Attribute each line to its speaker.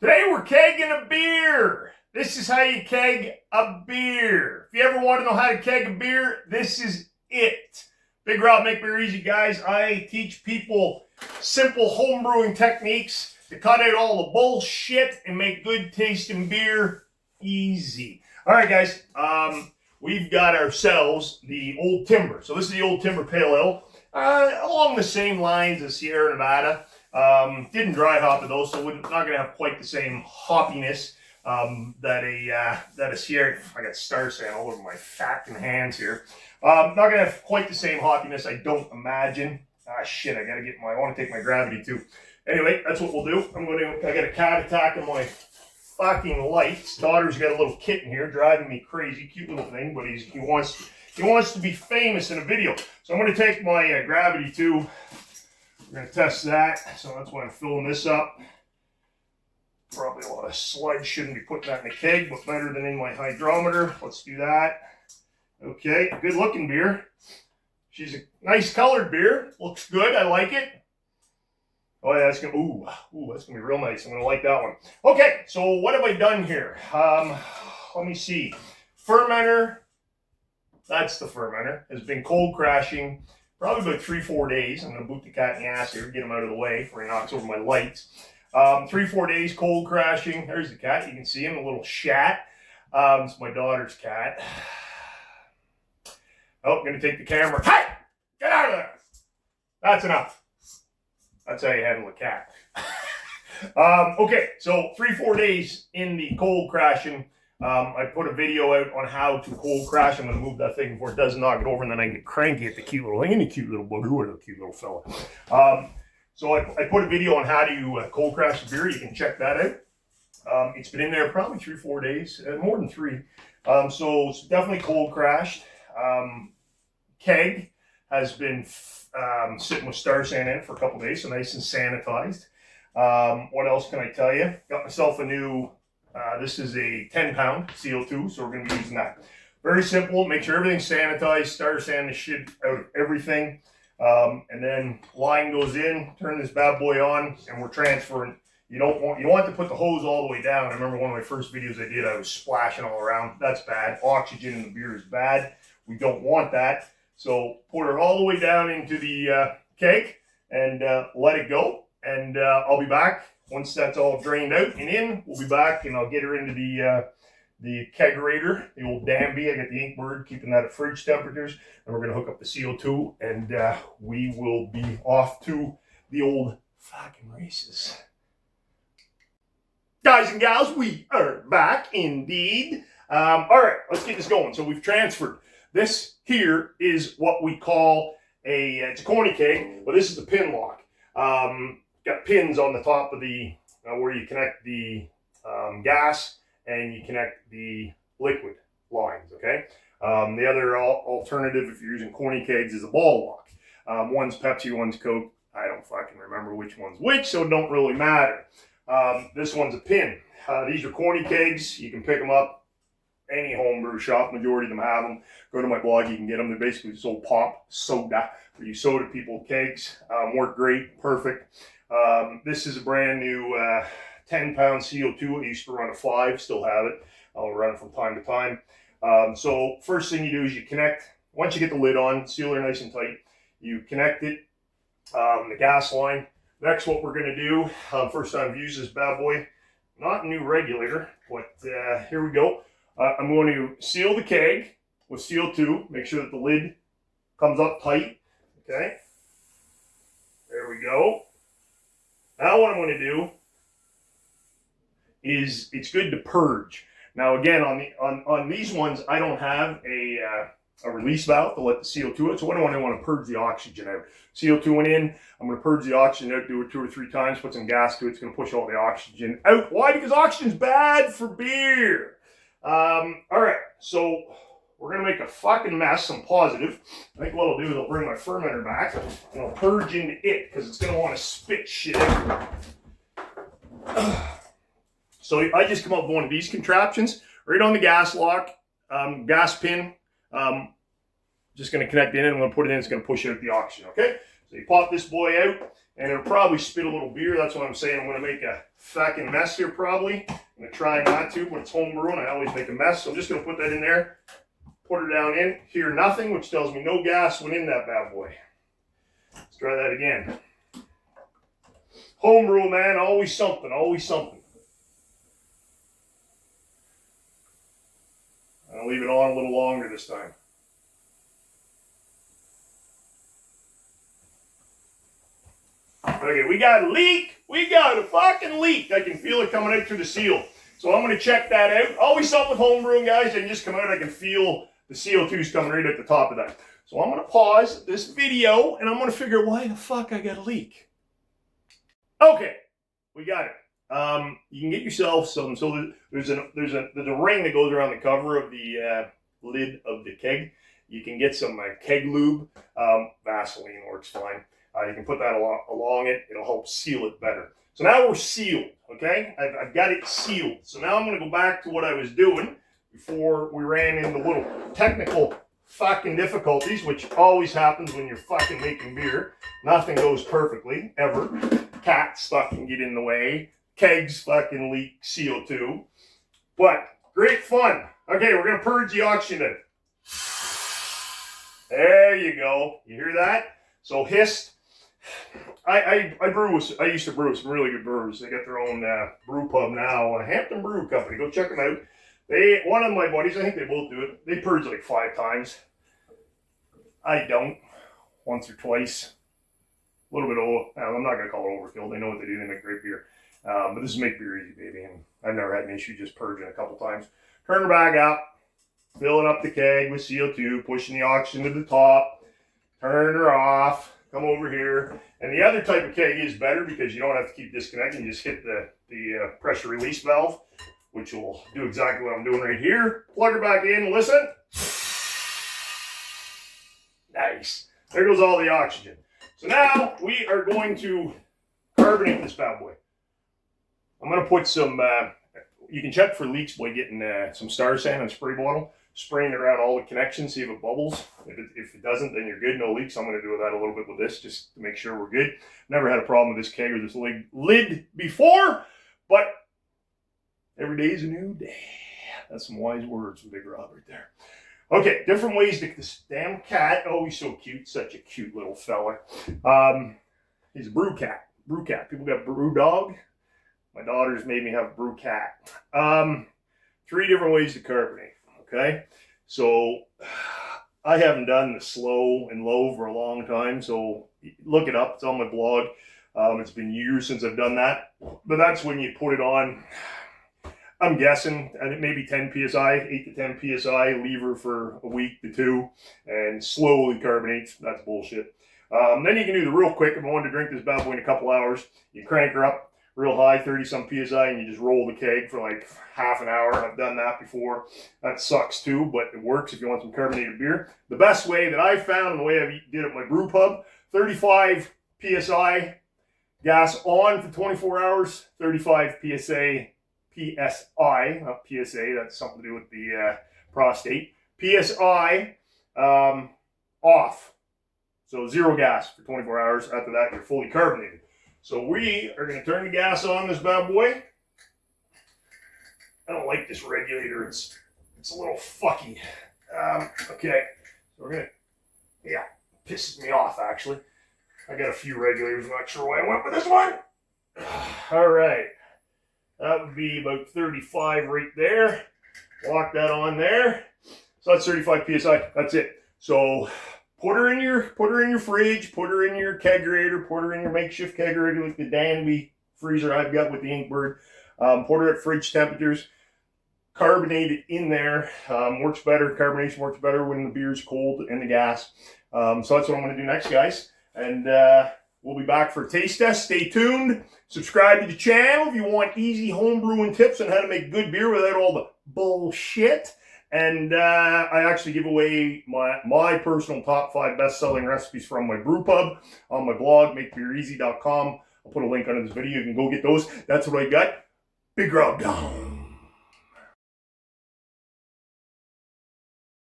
Speaker 1: Today we're kegging a beer. This is how you keg a beer. If you ever want to know how to keg a beer, this is it. Big Rob, make beer easy, guys. I teach people simple home brewing techniques to cut out all the bullshit and make good tasting beer easy. All right, guys. We've got ourselves the Old Timber. So this is the Old Timber Pale Ale, along the same lines as Sierra Nevada. Didn't dry hop it though, so not going to have quite the same hoppiness that a Sierra. I got star sand all over my fucking hands here. Not going to have quite the same hoppiness, I don't imagine. Ah, shit! I want to take my gravity too. Anyway, that's what we'll do. I got a cat attack on my fucking lights. Daughter's got a little kitten here driving me crazy. Cute little thing, but he wants to be famous in a video. So I'm going to take my gravity too. We're going to test that. So that's why I'm filling this up. Probably a lot of sludge. Shouldn't be putting that in the keg, but better than in my hydrometer. Let's do that. Okay, good looking beer. She's a nice colored beer. Looks good. I like it. Oh yeah, that's gonna that's gonna be real nice. I'm gonna like that one. Okay, so what have I done here? Let me see. Fermenter. That's the fermenter. Has been cold crashing probably about 3-4 days. I'm gonna boot the cat in the ass here, get him out of the way before he knocks over my lights. 3-4 days cold crashing. There's the cat. You can see him, a little shat. It's my daughter's cat. Oh, I'm gonna take the camera. Hey, get out of there. That's enough. That's how you handle a cat. Okay, so 3-4 days in the cold crashing. I put a video out on how to cold crash. I'm going to move that thing before it does knock it over, and then I get cranky at the cute little thing. And the cute little bugger, what a cute little fella. So I put a video on how to cold crash the beer. You can check that out. It's been in there probably 3-4 days, more than 3. So it's definitely cold crashed. Keg has been sitting with star sand in it for a couple days, so nice and sanitized. What else can I tell you? Got myself a new, this is a 10-pound CO2, so we're going to be using that. Very simple. Make sure everything's sanitized. Star sand the shit out of everything. And then line goes in, turn this bad boy on, and we're transferring. You don't want to put the hose all the way down. I remember one of my first videos I did, I was splashing all around. That's bad. Oxygen in the beer is bad. We don't want that. So pour it all the way down into the keg and let it go. And I'll be back once that's all drained out and in. We'll be back and I'll get her into the kegerator, the old Danby. I got the Inkbird, keeping that at fridge temperatures. And we're going to hook up the CO2 and we will be off to the old fucking races. Guys and gals, we are back indeed. All right, let's get this going. So we've transferred. This here is what we call it's a corny keg, but this is the pin lock. Got pins on the top of the, where you connect the gas and you connect the liquid lines, okay? The other alternative, if you're using corny kegs, is a ball lock. One's Pepsi, one's Coke. I don't fucking remember which one's which, so it don't really matter. This one's a pin. These are corny kegs. You can pick them up. Any homebrew shop, majority of them have them. Go to my blog, you can get them. They're basically just old pop soda for you soda people. Kegs work great, perfect. This is a brand new 10-pound CO2. I used to run a 5, still have it. I'll run it from time to time. So first thing you do is you connect. Once you get the lid on, seal it nice and tight. You connect it, the gas line. Next, what we're going to do, first time I've used this bad boy, not a new regulator, but here we go. I'm going to seal the keg with CO2. Make sure that the lid comes up tight. Okay. There we go. Now what I'm going to do is it's good to purge. Now again, on these ones, I don't have a release valve to let the CO2 out. So what I want to purge the oxygen out. CO2 went in. I'm going to purge the oxygen out, do it 2 or 3 times, put some gas to it. It's going to push all the oxygen out. Why? Because oxygen's bad for beer. All right, so we're going to make a fucking mess. I'm positive. I think what I'll do is I'll bring my fermenter back and I'll purge into it because it's going to want to spit shit everywhere. So I just come up with one of these contraptions right on the gas lock, gas pin. Just going to connect in and I'm going to put it in. It's going to push out the oxygen, okay? So you pop this boy out, and it'll probably spit a little beer. That's what I'm saying. I'm going to make a fucking mess here probably. I'm going to try not to, but it's home brewing. I always make a mess. So I'm just going to put that in there, put her down in. Hear nothing, which tells me no gas went in that bad boy. Let's try that again. Home brew, man. Always something. Always something. I'll leave it on a little longer this time. Okay, we got a leak. We got a fucking leak. I can feel it coming out through the seal. So I'm going to check that out. Always something with home brewing, guys. They can just come out. I can feel the CO2's coming right at the top of that. So I'm going to pause this video, and I'm going to figure why the fuck I got a leak. Okay, we got it. You can get yourself some. So there's a ring that goes around the cover of the lid of the keg. You can get some keg lube. Vaseline works fine. You can put that along it. It'll help seal it better. So now we're sealed, okay? I've got it sealed. So now I'm going to go back to what I was doing before we ran into little technical fucking difficulties, which always happens when you're fucking making beer. Nothing goes perfectly, ever. Cats fucking get in the way. Kegs fucking leak CO2. But great fun. Okay, we're going to purge the oxygen. There you go. You hear that? So hist. I used to brew some really good brewers. They got their own brew pub now, Hampton Brew Company. Go check them out. One of my buddies, I think they both do it. They purge like 5 times. I don't. Once or twice. A little bit I'm not gonna call it overkill. They know what they do. They make great beer. But this is make beer easy, baby. And I've never had an issue just purging a couple times. Turn her back up, filling up the keg with CO2, pushing the oxygen to the top. Turn her off. Come over here. And the other type of keg is better because you don't have to keep disconnecting. You just hit the pressure release valve, which will do exactly what I'm doing right here. Plug her back in. Listen. Nice. There goes all the oxygen. So now we are going to carbonate this bad boy. I'm going to put some, you can check for leaks by getting some Star Sand and spray bottle. Spraying it around all the connections, see if it bubbles. If it doesn't, then you're good, no leaks. I'm going to do that a little bit with this just to make sure we're good. Never had a problem with this keg or this lid before, but every day is a new day. That's some wise words from Big Rob right there. Okay, different ways to this damn cat. Oh, he's so cute. Such a cute little fella. He's a brew cat. Brew cat. People got brew dog. My daughters made me have a brew cat. 3 different ways to carbonate. Okay, so I haven't done the slow and low for a long time, so look it up. It's on my blog. It's been years since I've done that, but that's when you put it on. I'm guessing, and it may be 10 psi, 8 to 10 psi, leave her for a week to 2, and slowly carbonate. That's bullshit. Then you can do the real quick. If I wanted to drink this bad boy in a couple hours, you crank her up real high, 30-some psi, and you just roll the keg for like half an hour. I've done that before. That sucks too, but it works if you want some carbonated beer. The best way that I found, and the way I did it at my brew pub, 35 psi, gas on for 24 hours, 35 psi, not PSA, that's something to do with the prostate, PSI off. So 0 gas for 24 hours. After that, you're fully carbonated. So we are going to turn the gas on this bad boy. I don't like this regulator. It's a little fucky. Okay. So we're going to, yeah, pisses me off actually. I got a few regulators. I'm not sure why I went with this one. All right. That would be about 35 right there. Lock that on there. So that's 35 psi. That's it. So put her in your fridge, put her in your kegerator, put her in your makeshift kegerator like the Danby freezer I've got with the Inkbird. Put her at fridge temperatures. Carbonate it in there. Works better. Carbonation works better when the beer's cold and the gas. So that's what I'm going to do next, guys. And we'll be back for a taste test. Stay tuned. Subscribe to the channel if you want easy home brewing tips on how to make good beer without all the bullshit. And I actually give away my personal top 5 best-selling recipes from my brew pub on my blog, makebeereasy.com. I'll put a link under this video. You can go get those. That's what I got. Big Rob down.